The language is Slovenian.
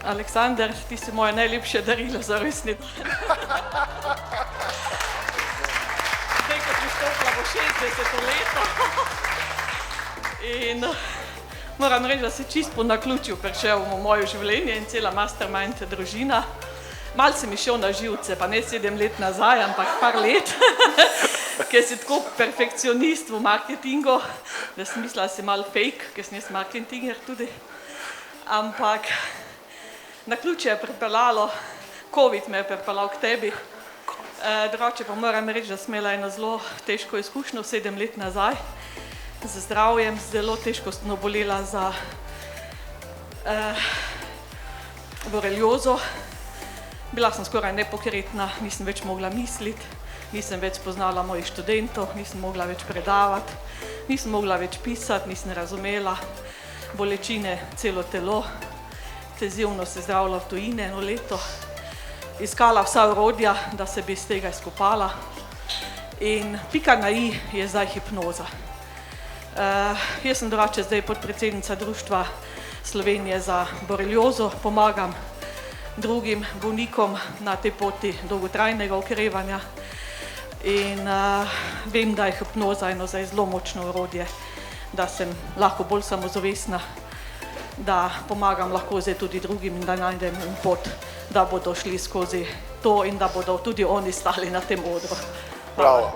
Aleksander, ti si moje najlepše darilo za rojstni dan. Zdaj, ko si vstopila v 60. leto. In moram reči, da si čisto po naključju prišel v moje življenje in cela mastermind družina. Mal si mi šel na živce, pa ne 7 let nazaj, ampak par let, ker si tako perfekcionist v marketingu, da sem mislila, da si mal fake, ker sem jaz marketinger tudi. Ampak naključje je pripeljalo, COVID me je pripeljal k tebi. Drugače pa moram reči, da sem imela eno zelo težko izkušnjo 7 let nazaj. Z zdravjem, zelo težko sem obolela za boreliozo. Bila sem skoraj nepokretna, nisem več mogla misliti, nisem več spoznala mojih študentov, nisem mogla več predavati, nisem mogla več pisati, nisem razumela bolečine celo telo. Intenzivno se zdravila v tujini 1 leto, iskala vsa orodja, da se bi iz tega izkopala. In pika na i je zdaj hipnoza. Jaz sem drugače zdaj podpredsednica Društva Slovenije za boreliozo, pomagam drugim bolnikom na tej poti dolgotrajnega okrevanja in vem, da je hipnoza eno zdaj zelo močno orodje, da sem lahko bolj samozavestna, da pomagam lahko zdaj tudi drugim in da najdem pot, da bodo šli skozi to in da bodo tudi oni stali na tem odru. Bravo.